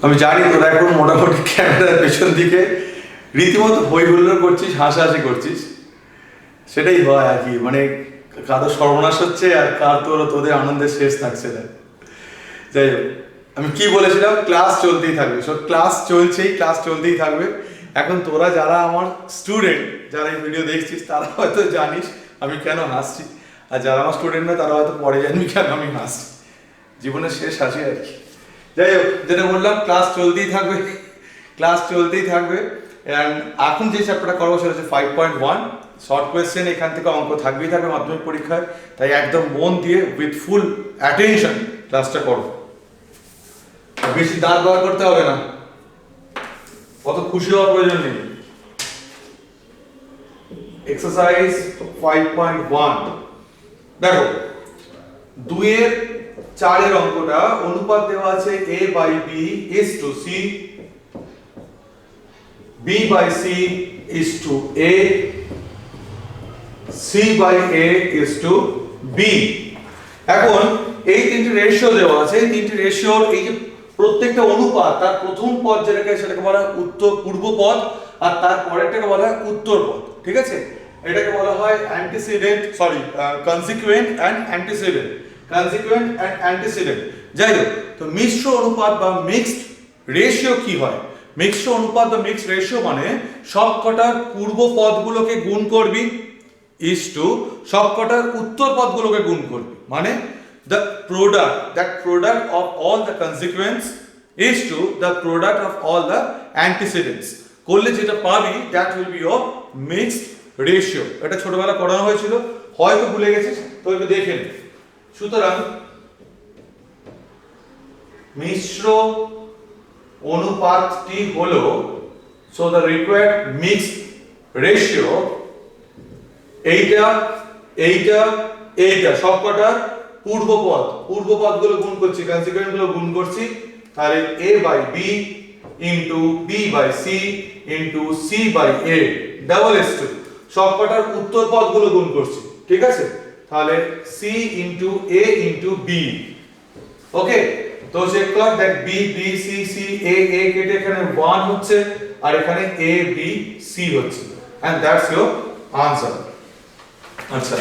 আমি জানি তোরা এখন মোটামুটি ক্যামেরার পেছন দিকে রীতিমতো হই হুল্লোড় করছিস, হাসাহাসি করছিস। সেটাই হয় আর কি, মানে কারো সর্বনাশ হচ্ছে আর তোদের আনন্দের শেষ থাকছে না। যাই হোক, আমি কি বলেছিলাম, ক্লাস চলতেই থাকবে। সব ক্লাস চলছেই, ক্লাস চলতেই থাকবে। এখন তোরা যারা আমার স্টুডেন্ট, যারা এই ভিডিও দেখছিস, তারা হয়তো জানিস আমি কেন হাসছি, আর যারা আমার স্টুডেন্ট না তারা হয়তো পরে জানবি কেন আমি হাসছি। জীবনের শেষ হাসি আর কি। যাই হোক, যেটা বললাম, ক্লাস চলতেই থাকবে, ক্লাস চলতেই থাকবে। অ্যান্ড এখন যে চ্যাপ্টারটা করবো সেটা হচ্ছে 5.1 শর্ট কোয়েশ্চেন। এখান থেকে অঙ্ক থাকবেই থাকবে মাধ্যমিক পরীক্ষায়, তাই একদম মন দিয়ে উইথ ফুল অ্যাটেনশন ক্লাসটা করো। বেশি দাঁত ব্যবহার করতে হবে না, অত খুশি হওয়ার প্রয়োজন নেই। এক্সারসাইজ 5.1 দেখো, 2-4 অঙ্কটা অনুপাত দেওয়া আছে a/b is to c, b/c is to a, c/a is to b। এখন এই তিনটি রেশিও দেওয়া আছে, এই তিনটি রেশিওর এই যে প্রত্যেকটা অনুপাত, তার প্রথম পদ সেটাকে বলা হয় উত্তর পূর্ব পদ, আর তার পরেরটাকে বলা হয় উত্তর পদ। ঠিক আছে, এটাকে বলা হয় consequent and antecedent, consequent and antecedent. যাই হোক, তো মিশ্র অনুপাত বা মিক্সড রেশিও কি হয়? মিশ্র অনুপাত বা মিক্সড রেশিও মানে সবকটার পূর্ব পদগুলোকে গুণ করবি ইজ টু সবকটার উত্তর পদগুলোকে গুণ করবি, মানে the product of all the consequents is to the product of all the antecedents করলে যেটা পাবি that will be your mixed ratio। এটা ছোটবেলা পড়ানো হয়েছিল, হয়তো ভুলে গেছিস, তো একটু দেখে নে। সুতরাং মিশ্র অনুপাতটি হলো, so the required mixed ratio এইটা সবকটার পূর্বপদগুলো গুণ করছি, কনসিকুয়েন্ট গুলো গুণ করছি, তাহলে a/b into b/c into c/a double s2 সবকটার উত্তর পদগুলো গুণ করছি। ঠিক আছে, তাহলে c into a into b। ওকে, তো চেক কর, দেখ b b c c a a কেটে এখানে 1 হচ্ছে, আর এখানে a b c হচ্ছে, and that's your answer। আচ্ছা,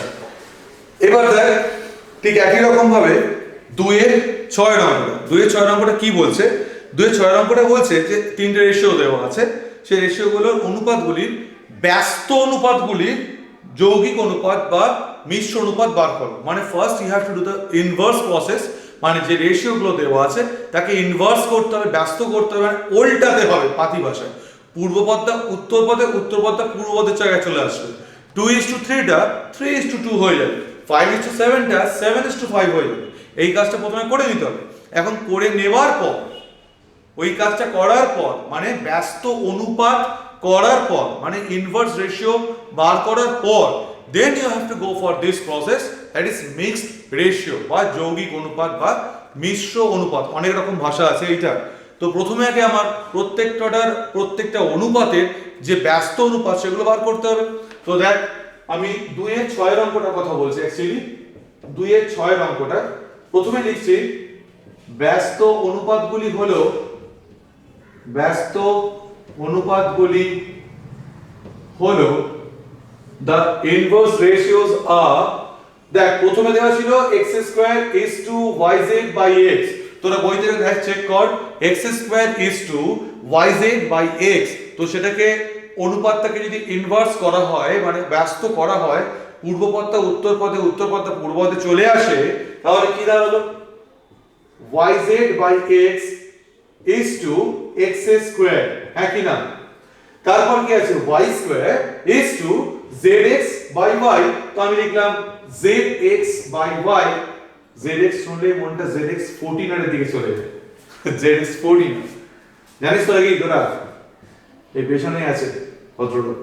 এবার দেখ ঠিক একই রকম ভাবে 2-6 নম্বরটা কি বলছে? 2-6 নম্বরটা বলছে যে তিনটে রেশিও দেওয়া আছে, সেই রেশিওগুলোর অনুপাতগুলির ব্যস্ত অনুপাতগুলির যৌগিক অনুপাত বা মিশ্র অনুপাত বার করো। মানে first you have to do the inverse process, মানে যে রেশিওগুলো দেওয়া আছে তাকে ইনভার্স করতে হবে, ব্যস্ত করতে হবে, মানে উল্টাতে হবে পাতি ভাষায়। পূর্ব পদটা উত্তর পদে, উত্তর পদটা পূর্ব পদের জায়গায় চলে আসবে। 2:3টা 3:2 হয়ে যাবে, 5:7টা 7:5 হয়ে যাবে। এই কাজটা প্রথমে করে নিতে হবে। এখন করে নেওয়ার পর, ওই কাজটা করার পর, মানে ব্যস্ত অনুপাত করার পর, মানে ইনভার্স রেশিও বার করার পর, then you have to go for this process, that is mixed ratio বা যৌগিক অনুপাত বা মিশ্র অনুপাত। অনেক রকম ভাষা আছে এইটা। তো প্রথমে আগে আমার প্রত্যেকটা অনুপাতের যে ব্যস্ত অনুপাত সেগুলো বার করতে হবে। তো দেখ, আমি 2-6 অঙ্কটা কথা বলছি, অ্যাকচুয়ালি 2-6 অঙ্কটা প্রথমে লিখছি, ব্যস্ত অনুপাতগুলি হলো the inverse ratios are, দেখ প্রথমে দেওয়া ছিল x² is to yz by x। তোরা বই থেকে দেখ, চেক কর, x² is to yz by x। তো সেটাকে অনুপাতটাকে যদি ইনভার্স করা হয়, মানে ব্যস্ত করা হয়, পূর্ব পদটা উত্তর পদে, উত্তর পদটা পূর্ব পদে চলে আসে, তাহলে কি দাঁড়ালো? yz by x is to x², হ্যাঁ কি না? তারপর কি আছে? y² is to zx by y। তো আমি লিখলাম zx by y। zx শুনলে মনটা zx14 এর দিকে চলে যায়, zx14 জানিস তো কি তোরা? এই পেছনে আছে ভদ্রলোক।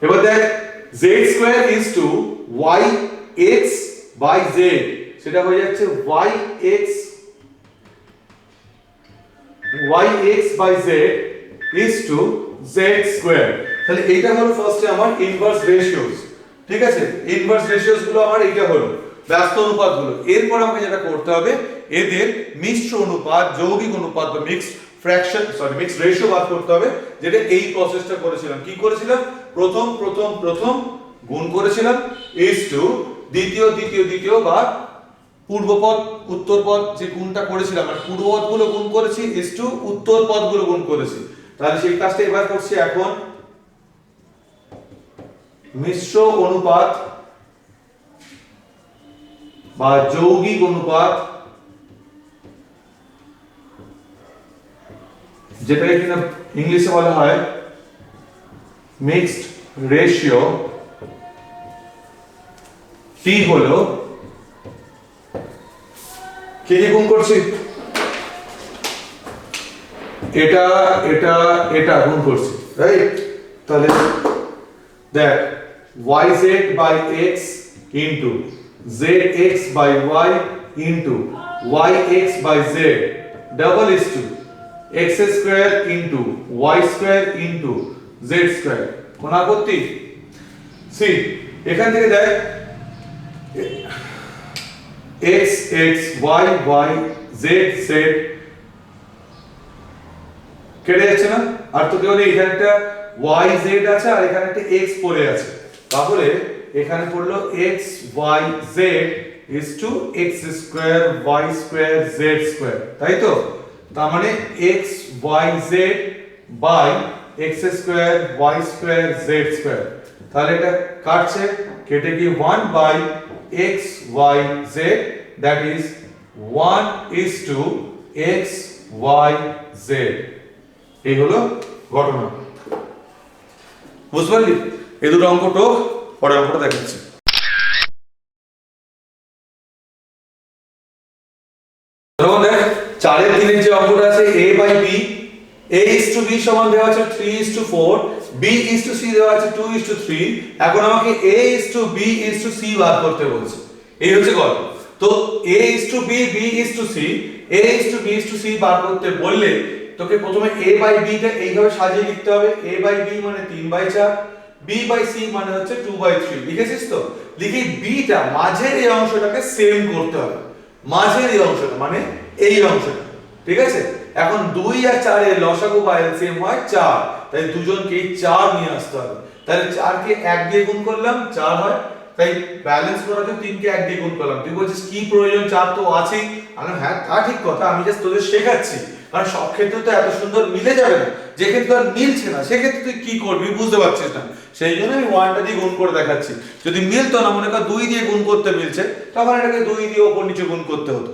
এবার দেখ, z² is to yx by z, সেটা হয়ে যাচ্ছে yx by z is to z²। তাহলে এইটা হলো ফার্স্টে আমার ইনভার্স রেশিওস। ঠিক আছে, ইনভার্স রেশিওস গুলো আমার এইটা হলো ব্যস্ত অনুপাতগুলো। এরপর আমাকে যেটা করতে হবে, এদের মিশ্র অনুপাত, যৌগিক অনুপাত বা মিক্সড মিক্সড রেশিও বার করতে হবে, যেটা এই প্রসেসটা করেছিলাম। কি করেছিলাম? প্রথম গুণ করেছিলাম ইজ টু দ্বিতীয় বা পূর্বপদ উত্তরপদ যে গুণটা করেছিলাম, মানে পূর্বপদগুলো গুণ করেছি ইজ টু উত্তরপদগুলো গুণ করেছি। তাহলে সেই কাজটা এবার করছি এখন। মিশ্র অনুপাত বা যৌগিক অনুপাত, যেটাকে কিনা ইংলিশে বলা হয় মিক্সড রেশিও, টি হলো কে দিয়ে গুণ করছি? এটা গুণ করছি, রাইট? তাহলে দেখ yz by x into zx by y into yx by z double is to x square into y square into z square। কোন আপত্তি? সি এখান থেকে দেখ x x y y z z কেটে যাচ্ছে না? আর তো কেবল এখানে একটা y z আছে আর এখানে একটা x পড়ে আছে, তাহলে এখানে পড়লো x y z is to x square y square z square, তাই তো? তার মানে x y z by x square y square z square, তাহলে এটা কাটছে, কেটে গিয়ে 1 by x y z, that is 1 is to x y z। এই হলো ঘটনা, বুঝতে পারলি? এই দুটো অঙ্ক তো পরের অঙ্কটা দেখাচ্ছি। ধরুন দেখ 4 এর 3 এর যে অঙ্কটা আছে a by b, a is to b সমান দেওয়া আছে 3 is to 4, b is to c দেওয়া আছে 2 is to 3। এখন আমাকে a is to b is to c বার করতে বলছে। এই হচ্ছে গল্প। তো a is to b, b is to c, a is to b is to c বার করতে বললে তোকে প্রথমে a by b টা এইভাবে সাজিয়ে লিখতে হবে। a by b মানে 3/4, b by c মানে হচ্ছে 2/3। লিখেছিস তো? লিখি b টা মাঝের এই অংশটাকে সেম করতে হবে, মাঝের এই অংশটা মানে এই অংশটা, ঠিক আছে? এখন 2 আর 4 এর লসাগু বা এলসিএম হয় 4, তাই দুজনকে 4 নিয়ে আসতে হবে। তাহলে 4 কে 1 দিয়ে গুণ করলাম 4 হয়, তাই ব্যালেন্স করার জন্য 3 কে 1 দিয়ে গুণ করলাম। তুই বলছিস কি প্রয়োজন, 4 তো আছেই। আমি হ্যাঁ তা ঠিক কথা, আমি জাস্ট তোদের শেখাচ্ছি, কারণ সব ক্ষেত্রে তো এত সুন্দর মিলে যাবে না। যে ক্ষেত্রে আর মিলছে না সেক্ষেত্রে তুই কি করবি বুঝতে পারছিস না, সেই জন্য আমি 1টা দিয়ে গুণ করে দেখাচ্ছি। যদি মিলতো না, মনে কর 2 দিয়ে গুণ করতে মিলছে, তখন এটাকে 2 দিয়ে উপর নিচে গুণ করতে হতো।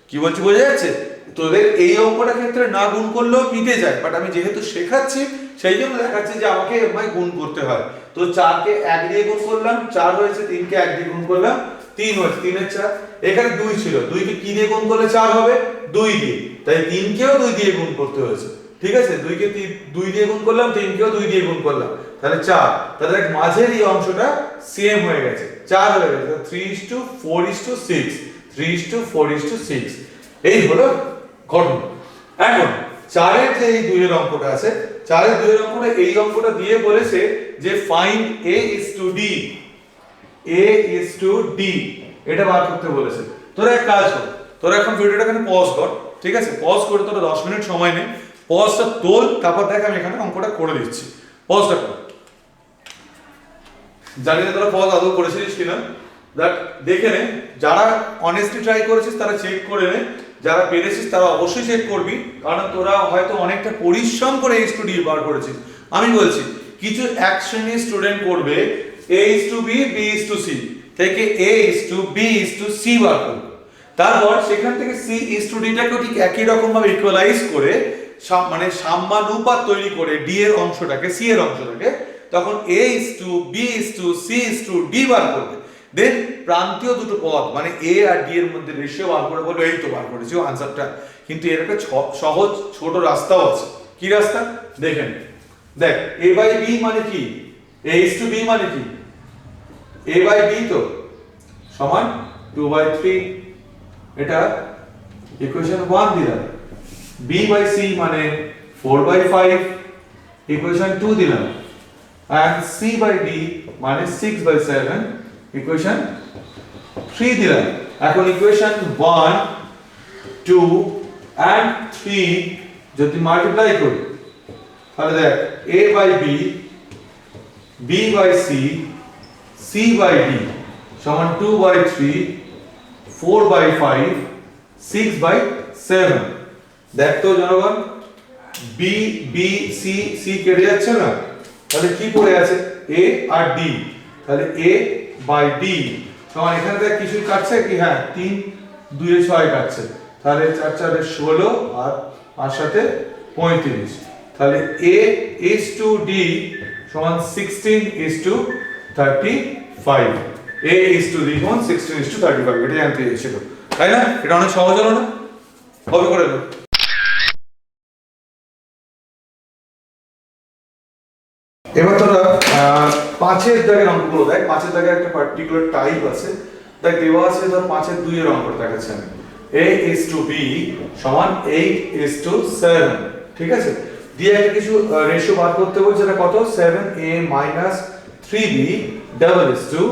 কি বলছি বোঝা যাচ্ছে? তোদের এই অঙ্কটা ক্ষেত্রে না গুণ করলেও মিটে যায়, বাট আমি যেহেতু শেখাচ্ছি সেই জন্য দেখাচ্ছি যে আমাকে এমআই গুণ করতে হয়। তো 4 কে 1 দিয়ে গুণ করলাম 4 হয়েছে, 3 কে 1 দিয়ে গুণ করলাম 3 হয়েছে, 3 এর 4। এখানে 2 ছিল, 2 কে কি দিয়ে গুণ করলে 4 হবে? 2 দিয়ে, তাই 3 কেও 2 দিয়ে গুণ করতে হয়েছে, ঠিক আছে? 2 কে 2 দিয়ে গুণ করলাম, 3 কেও 2 দিয়ে গুণ করলাম, তাহলে 4। তাহলে দেখ মাঝের এই অংশটা সেম হয়ে গেছে, 4 হয়ে গেছে। 3:4:6, 3:4:6, এই হলো ঘটনা। এখন 4 এর যে এই 2 এর অঙ্কটা আছে, 4 এর 2 এর অঙ্কটা এই অঙ্কটা দিয়ে বলেছে যে find a is to d, a is to d, এটা বার করতে বলেছে। তোরা এক কাজ কর, তোরা এখন ভিডিওটা এখানে পজ কর, ঠিক আছে? পজ করে তোরা 10 মিনিট সময় নে, পজটা তোল, তারপর দেখ আমি এখানে অঙ্কটা করে দিচ্ছি। পজটা কর। জানি না তোরা পজ আদৌ করেছিস কিনা, দ্যাট দেখে নে। যারা অনেস্টলি ট্রাই করেছিস তারা চেক করে নে, যারা পেরেছিস তারা অবশ্যই চেক করবি, কারণ তোরা হয়তো অনেকটা পরিশ্রম করে এই স্টুডিও বার করেছিস। আমি বলছি কিছু এক শ্রেণীর স্টুডেন্ট করবে a is to b, b is to c থেকে a is to b is to c বার করবে, তারপর সেখান থেকে c is to d টাকে ঠিক একই রকম ভাবে ইকুয়ালাইজ করে মানে সাম্যানুপাত তৈরি করে d এর অংশটাকে c এর অংশটাকে, তখন a is to b is to c is to d বার করবে। দেন প্রান্তীয় দুটো পদ মানে a আর d এর মধ্যে রেশিও বার করে বলবে এই তো বার করেছি আনসারটা। কিন্তু এর একটা সহজ ছোট রাস্তাও আছে। কি রাস্তা দেখেন? দেখ a by b মানে কি? a is to b মানে কি? a by b তো সমান 2/3, এটা ইকুয়েশন 1 দিলাম। b by c মানে 4/5, ইকুয়েশন 2 দিলাম। and c by d মানে 6/7, ইকুয়েশন 3 দিলাম। এখন ইকুয়েশন 1, 2 and 3 যদি মাল্টিপ্লাই করি তাহলে দেখ a by b b by c c by d সমান 2 বাই 3 4 বাই 5 6 বাই 7। দেখ তো জনগণ b b c c কেটে যাচ্ছে না, তাহলে কি পড়ে আছে a আর d, তাহলে a বাই d সমান এখানে দেখ কিছুই কাটছে কি, হ্যাঁ 3 2 এ 6 কাটছে, তাহলে 4 4 এ 16 আর 5 সাথে 35, তাহলে a is to d সমান 16 is to 35, a is to d সমান 16 is to 35, এটা জানতে চেয়েছিল তাই না? এটা অনেক সহজ হলো না? হবে করে দাও। এবার তোরা 5 এর দাগের অঙ্কগুলো দেখ। 5 এর দাগের একটা পার্টিকুলার টাইপ আছে, দেখ দেওয়া আছে ধর 5 এর 2 এর অঙ্কটা দেখাচ্ছি আমি। a is to b সমান 8 is to 7, ঠিক আছে? দিয়ে একটা কিছু রেশিও বার করতে বলছে, এটা কত 7a minus 3b double is to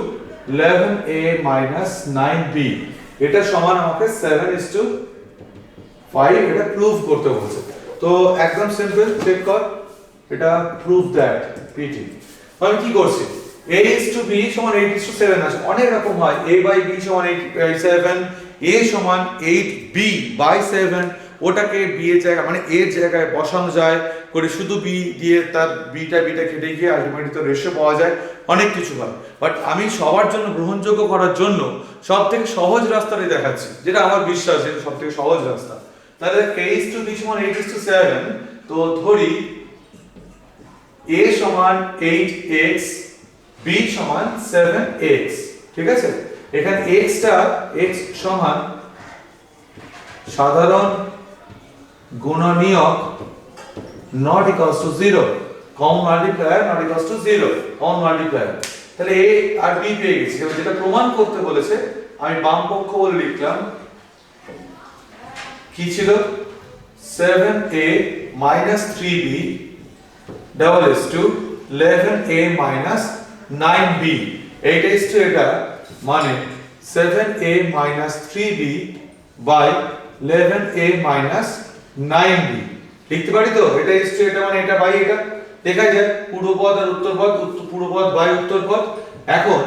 11a minus 9b, এটা সমান আমাকে 7 is to 5, এটা প্রুফ করতে বলছে। তো একদম সিম্পল, চেক কর এটা প্রুফ দ্যাট pt। আমি কি করছি, a is to b সমান 8 is to 7 আছে, অনেক রকম হয়, a by b সমান 8 7, a সমান 8b by 7, ওটাকে b এর জায়গায় মানে a এর জায়গায় বসানো যায় করে শুধু b দিয়ে তার bটা কেটে গিয়ে আলটিমেটলি তো রেশিও পাওয়া যায়, অনেক কিছু হয়। বাট আমি সবার জন্য গ্রহণযোগ্য করার জন্য সবথেকে সহজ রাস্তাটাই দেখাচ্ছি, যেটা আমার বিশ্বাস যে সবথেকে সহজ রাস্তা। তাহলে a is to b সমান 8 is to 7, তো ধরি a সমান 8x b সমান 7x, ঠিক আছে? এখানে x টা x সমান সাধারণ গুণনীয়ক not equals to 0, common multiplier not equals to 0, common multiplier। তাহলে a আর b পেয়ে গেছি, এবার যেটা প্রমাণ করতে বলেছে আমি বাম পক্ষ বলে লিখলাম, কি ছিল 7a minus 3b double is to 11a minus 9b, এইটা is to এটা মানে 7a minus 3b by 11a minus 9b, লিখতে পারি তো? এটা is to এটা মানে এটা বাই এটা, দেখা যায় পূর্বপদ আর উত্তরপদ, পূর্বপদ বাই উত্তরপদ। এখন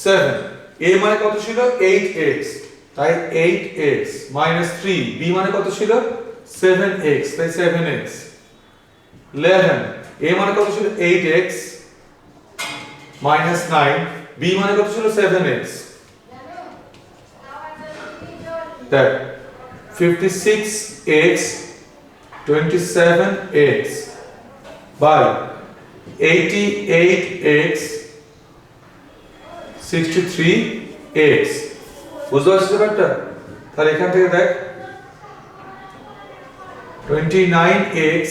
7 a মানে কত ছিল 8x, তাই 8x minus 3 b মানে কত ছিল 7x, তাই 7x 11 a মানে কত ছিল 8x minus 9 b মানে কত ছিল 7x, that 56x 27x by 88x 63x, বুঝতে পারছিস ব্যাপারটা? তাহলে এখান থেকে দেখ 29x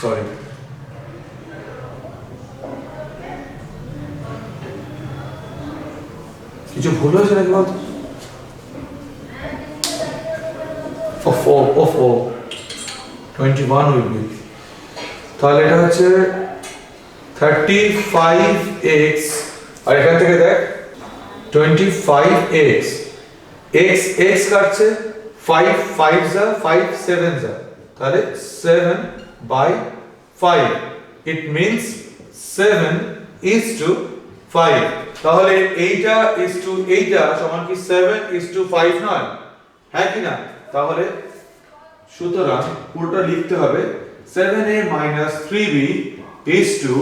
সরি কিছু ভুল হয়েছে নাকি বলতো? of 21 will be, তাহলে এটা হচ্ছে 35x, আর এখান থেকে দেখ 25x, x x কাটছে 5 5 যা 5 7 যা, তাহলে 7 by 5, it means 7 is to 5, তাহলে এইটা is to এইটা সমান কি 7 is to 5 নয়, হ্যাঁ কি না? তাহলে সুতরাং পুরোটা লিখতে হবে 7a minus 3b is to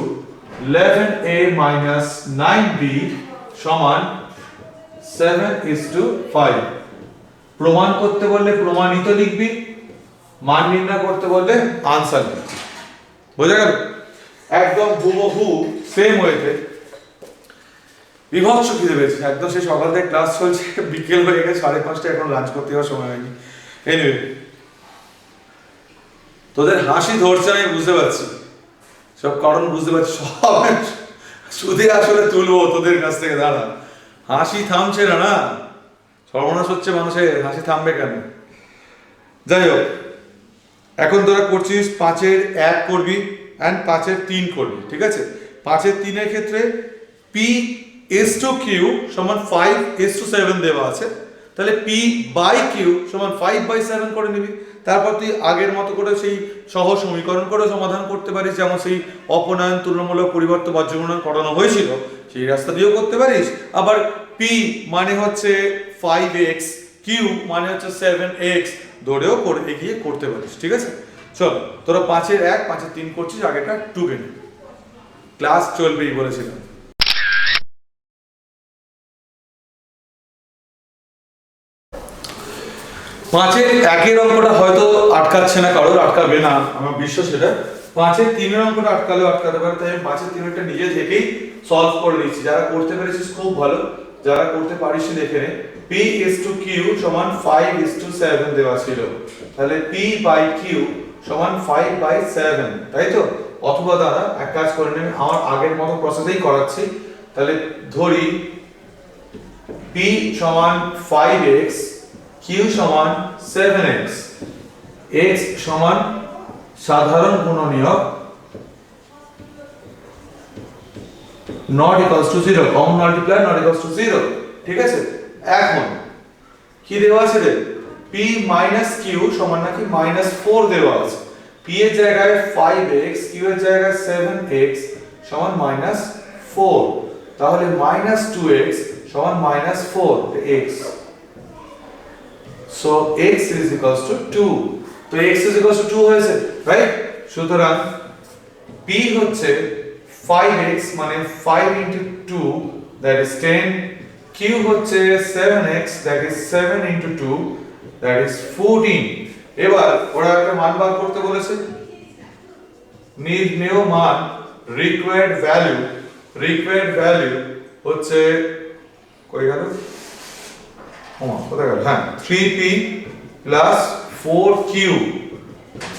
11a minus 9b সমান 7 is to 5। প্রমাণ করতে বললে প্রমাণিত লিখবি, মান নির্ণয় করতে বললে আনসার লিখবি, বোঝা গেল? একদম হুবহু সেম ওয়েতে। বিভৎস খিদে পেয়েছে, একদম সেই সকাল থেকে ক্লাস চলছে, বিকেল হয়ে গেছে 5:30, এখন লাঞ্চ করতে যাওয়ার সময় হয়নি। এনিওয়ে তোদের হাসি ধরছে আমি বুঝতে পারছি, সব কারণ বুঝতে পারছি, সব সুদে আসলে তুলবো তোদের কাছ থেকে, দাঁড়া হাসি থামছে না, না সর্বনাশ হচ্ছে মানুষের, হাসি থামবে কেন? যাই হোক, এখন তোরা করছিস 5-এর 1 করবি এন্ড 5-এর 3 করবি, ঠিক আছে? 5-এর 3-এর ক্ষেত্রে p is to q সমান 5 is to 7 দেওয়া আছে, তাহলে p বাই কিউ সমান 5/7 করে নিবি। তারপর তুই আগের মতো করে সেই সহজ সমীকরণ করে সমাধান করতে পারিস, যেমন সেই অপনয়ন তুলনামূলক পরিবর্তন বজ্রগণন করানো হয়েছিল সেই রাস্তা দিয়েও করতে পারিস। আবার p মানে হচ্ছে 5x, q মানে হচ্ছে 7x ধরেও করে এগিয়ে করতে পারিস। ঠিক আছে, চল তোরা 5-এর 1 5-এর 3 করছিস, আগেটা 2 কে নে। ক্লাস চলবেই বলেছিলাম। পাঁচের একের অঙ্কটা হয়তো আটকাচ্ছে না, কারোর আটকাবে না আমার বিশ্বাস। সেটা 5-এর 3-এর অঙ্কটা আটকালেও আটকাতে পারে, তাই আমি 5-এর 3-এরটা নিজে থেকেই সলভ করে নিচ্ছি। যারা করতে পেরেছিস খুব ভালো, যারা করতে পারিস দেখে নে। p is to q সমান 5:7 দেওয়া ছিল, তাহলে p বাই q সমান 5/7, তাই তো? অথবা দাদা এক কাজ করে নেন, আমার আগের মতো প্রসেসেই করাচ্ছি। তাহলে ধরি p সমান 5x, q সমান 7x, x সমান সাধারণ গুণনীয়ক not equals to 0, common multiply not equals to 0। ঠিক আছে, এখন কি দেওয়া আছে রে? p minus q সমান নাকি -4 দেওয়া আছে। p এর জায়গায় 5x, q এর জায়গায় 7x সমান -4, তাহলে -2x সমান -4x, so x is equals to 2। তো x is equals to 2 হয়েছে, রাইট? সুতরাং p হচ্ছে 5x মানে 5 into 2 that is 10, q হচ্ছে 7x that is 7 into 2 that is 14। এবার ওরা একটা মান বার করতে বলেছে, নির্ণেয় মান required value হচ্ছে কই গেল, কোথায় গেল, হ্যাঁ 3p plus 4q।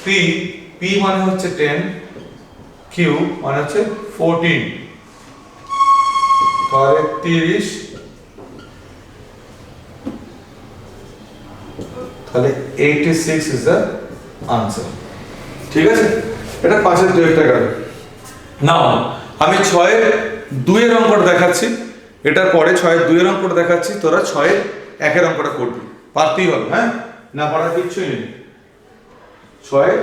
3p মানে হচ্ছে 10, q মানে হচ্ছে 14, তাহলে 30, তাহলে 86 is the answer। ঠিক আছে, এটা 5-এর 2-একটা গেল। নাও আমি 6-এর 2-এর অঙ্কটা দেখাচ্ছি, এটার পরে 6-এর 2-এর অঙ্কটা দেখাচ্ছি, তোরা 6-এর 1-এর অঙ্কটা করবি, পারতেই হবে, হ্যাঁ, না পারার কিচ্ছুই নেই। 6-এর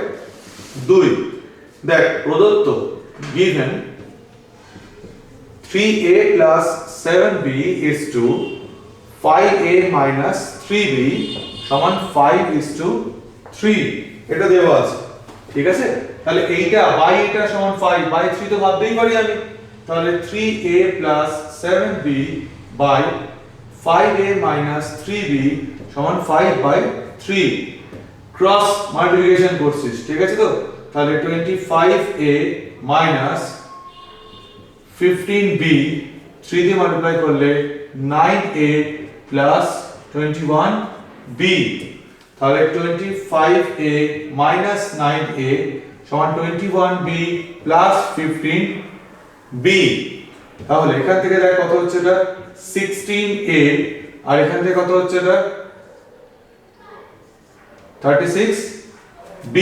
2 দেখ, প্রদত্ত given 3a plus 7b is to 5a minus 3b সমান 5:3, এটা দেওয়া আছে। ঠিক আছে, তাহলে এইটা বাই এটা সমান 5/3 তো ভাবতেই পারি আমি, তাহলে 3a plus 7b by 5a minus 3b সমান 5/3, ক্রস মাল্টিপ্লিকেশন করছিস, ঠিক আছে তো? তাহলে 25a minus 15b 3 দিয়ে মাল্টিপ্লাই করলে 9a plus 21b, তাহলে 25a minus 9a সমান 21b plus 15b। তাহলে এখান থেকে দেখ কত হচ্ছে, এটা 16a, আর এখান থেকে কত হচ্ছে, এটা 36b,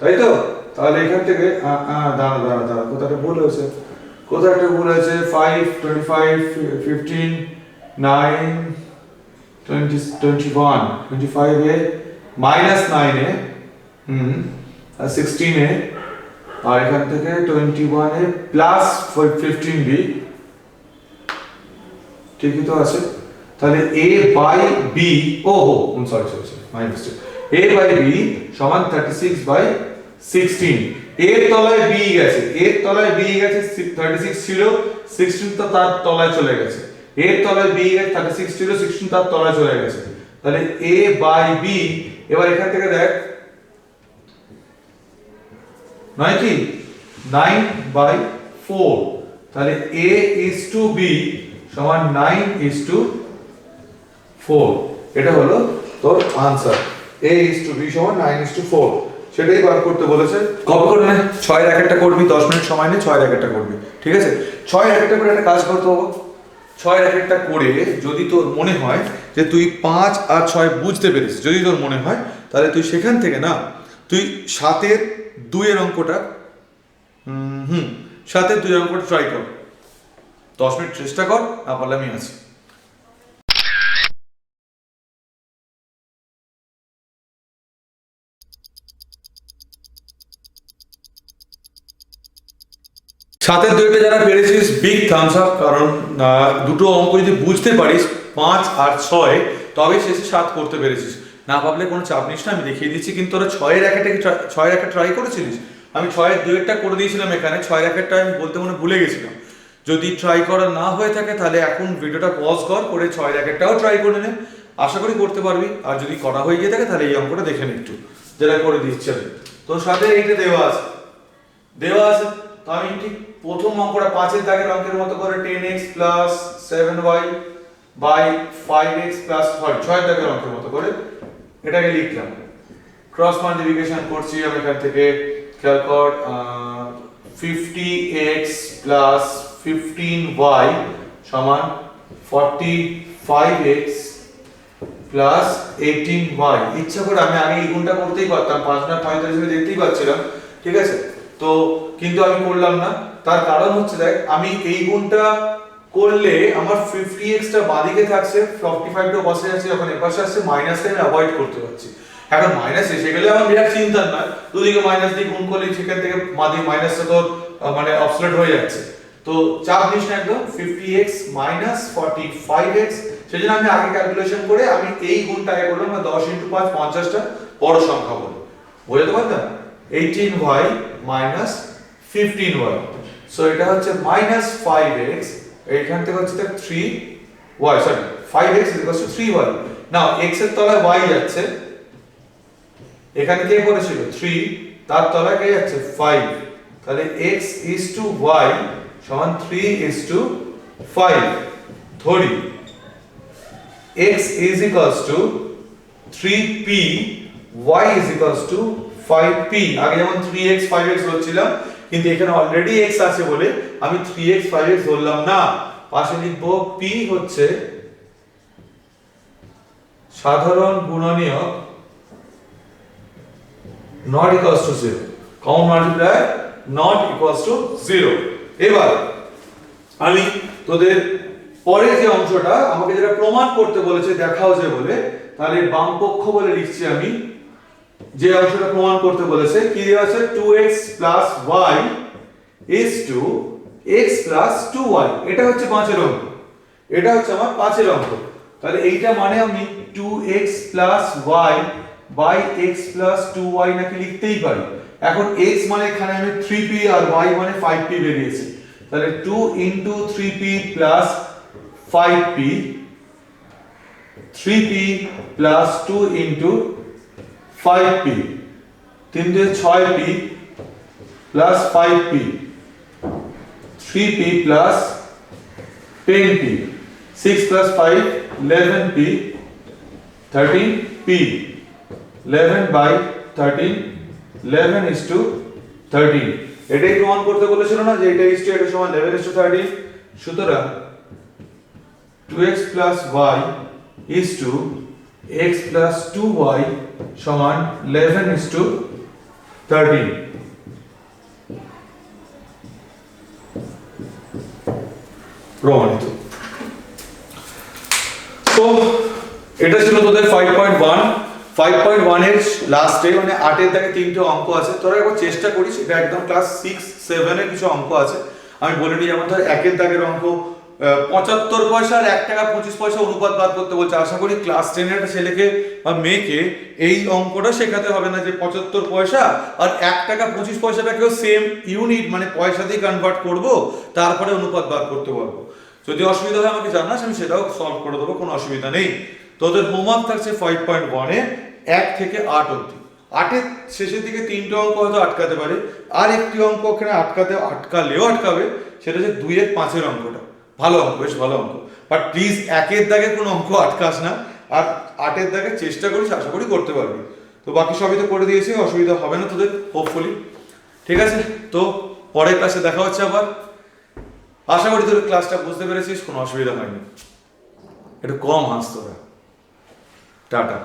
তাই তো? তাহলে এখান থেকে দাঁড়া কোথাটা ভুল হয়েছে, কোথায় একটা ভুল হয়েছে, 5 25 15 9 20 21 25a minus 9a আর 16a, আর এখান থেকে 21a plus 15b, ঠিকই তো আছে। তাহলে a by b, sorry my mistake, a by b সমান 36/16। এর তলায় b গেছে, 36 ছিল, 16 তো তার তলায় চলে গেছে। এর তলায় b এর 36 ছিল, 16 তার তলায় চলে গেছে, তাহলে a by b। এবার এখান থেকে দেখ নয় কি 9/4, তাহলে a is to b সমান 9:4, এটা হলো তোর answer. a is to b সমান 9:4, সেটাই বার করতে বলেছে। কপি করে নে, 6-এর 1-একটা করবি, 10 মিনিট সময় নে, 6-এর 1-একটা করবি, ঠিক আছে? 6-এর 1-একটা করে একটা কাজ করতে হবে, 6-এর 1-একটা করে যদি তোর মনে হয় যে তুই 5 আর 6 বুঝতে পেরেছিস, যদি তোর মনে হয়, তাহলে তুই সেখান থেকে না তুই 7-এর 2-এর অঙ্কটা 7-এর 2-এর অঙ্কটা ট্রাই কর, 10 মিনিট চেষ্টা কর, না পারলে আমি আছি। সাতের দুইটা যারা পেরেছিস বিগ থামস আপ, কারণ দুটো অঙ্ক যদি বুঝতে পারিস 5 আর 6 তবে শেষে 7 করতে পেরেছিস। না ভাবলে কোনো চাপ নিস না, আমি দেখিয়ে দিচ্ছি। কিন্তু তোরা 6-এর একটা ট্রাই করেছিলিস? আমি 6-এর দুইটা করে দিয়েছিলাম এখানে, 6-এর একটা আমি বলতে মনে ভুলে গেছিলাম। যদি ট্রাই করা না হয়ে থাকে তাহলে এখন ভিডিওটা পজ করে 6-এর একটাও ট্রাই করে নে, আশা করি করতে পারবি। আর যদি করা হয়ে গিয়ে থাকে তাহলে এই অঙ্কটা দেখে নে একটু, যেটা করে দিচ্ছে তোর সাথে এইটা দেওয়া আছে। তো আমি ঠিক প্রথম অঙ্কটা 5-এর দাগের অঙ্কের মতো করে 10x plus 7y by 5x plus 6-এর দাগের অঙ্কের মতো করে এটাকে লিখলাম। ক্রস মাল্টিপ্লিকেশন করছি আমি এখান থেকে, খেয়াল কর, 50x প্লাস 15y সমান 45x প্লাস 18y। ইচ্ছা করে আমি আগে এই গুণটা করতেই পারতাম, 5 না 45 আমি দেখতেই পাচ্ছিলাম, ঠিক আছে? তো কিন্তু আমি করলাম না। তার কারণ হচ্ছে দেখ, আমি এই গুণটা করলে আমার 50x টা বাঁদিকে থাকছে, 45 টা পাশে আছে, যখন এর পাশে আসছে মাইনাসটা আমি অ্যাভয়েড করতে পারছি। এখন মাইনাস এসে গেলে আমার বিরাট চিন্তা না, দুদিকে মাইনাস দিয়ে গুণ করলে সেখান থেকে বাঁদিকে মাইনাসটা তো মানে অবসলেট হয়ে যাচ্ছে। তো চাপ নিস না একদম, 50x মাইনাস 45x। সেজন্য আমি আগে ক্যালকুলেশন করে আমি এই গুণটা আগে করলাম, 10 × 5 50টা বড় সংখ্যা বলে বুঝতে পারলাম। 18y মাইনাস 15y, সো এটা হচ্ছে মাইনাস 5x, এইখান থেকে হচ্ছে 3y, সরি 5x 3y। নাও x এর তলায় y যাচ্ছে, এখানে কে পড়েছিল 3, তার তলায় কে যাচ্ছে 5, তাহলে x is to y সমান 3 is to 5। ধরি x is equals to 3p, y is equals to 5p। আগে যেমন 3x 5x ধরছিলাম, কিন্তু এখানে অলরেডি x আছে বলে আমি 3x 5x ধরলাম না, পাশে লিখব p হচ্ছে সাধারণ গুণনীয়ক not equals to 0, common multiplier not equals to 0। এবার আমি তোদের পরে যে অংশটা আমাকে যেটা প্রমাণ করতে বলেছে দেখাও যে বলে, তাহলে বাম পক্ষ বলে লিখছি আমি। যে অংশটা প্রমাণ করতে বলেছে কি দেওয়া আছে, 2x y is to x 2y। এটা হচ্ছে 5-এর অঙ্ক, এটা হচ্ছে আমার 5-এর অঙ্ক। তাহলে এইটা মানে আমি 2x y by x 2y নাকি লিখতেই পারি। এখন x মানে এখানে আমি 3p আর y মানে 5p বেরিয়েছে, তাহলে 2 into 3p plus 5p, 3p plus 2 into 5p, 3 দিয়ে 6p plus 5p, 3p plus 10p, 6 plus 5 11p, 13p, 11 by 13, 11 is to 13। এটাই প্রমাণ করতে বলেছিল না যে এটা is to এটা সমান 11 is to 13। সুতরাং 2x plus y is to x plus 2y সমান 11 is to 13। প্রমাণিত। তো এটা ছিল তোদের 5.1 এর লাস্টে, মানে 8-এর দাগে 3টে অঙ্ক আছে। তোরা একবার চেষ্টা করিস, এটা একদম ক্লাস 6 7 এর কিছু অঙ্ক আছে। আমি বলে দিই, যেমন ধর 1-এর দাগের অঙ্ক 75 পয়সা আর 1 টাকা 25 পয়সা অনুপাত বার করতে বলছে। আশা করি ক্লাস 10 এর একটা ছেলেকে বা মেয়েকে এই অঙ্কটা শেখাতে হবে না যে 75 পয়সা আর 1 টাকা 25 পয়সাটাকেও সেম ইউনিট মানে পয়সা দিয়ে কনভার্ট করব, তারপরে অনুপাত বার করতে পারবো। যদি অসুবিধা হয় আমাকে জানাস, আমি সেটাও সলভ করে দেবো, কোনো অসুবিধা নেই। তোদের হোমওয়ার্ক থাকছে 5.1 এ 1 থেকে 8 অবধি। 8-এর শেষের দিকে 3টে অঙ্ক হয়তো আটকাতে পারে, আর একটি অঙ্ক ওখানে আটকালেও আটকাবে, সেটা হচ্ছে 2-এর 5-এর অঙ্কটা। ভালো অঙ্ক, বেশ ভালো অঙ্ক, বাট প্লিজ 1-এর দাগে কোনো অঙ্ক আটকাস না, আর 8-এর দাগে চেষ্টা করিস, আশা করি করতে পারবি। তো বাকি সবই তো করে দিয়েছি, অসুবিধা হবে না তোদের হোপফুলি, ঠিক আছে? তো পরের ক্লাসে দেখা হচ্ছে আবার। আশা করি তোর ক্লাসটা বুঝতে পেরেছিস, কোনো অসুবিধা হয়নি। একটু কম হাস তোরা। টাটা।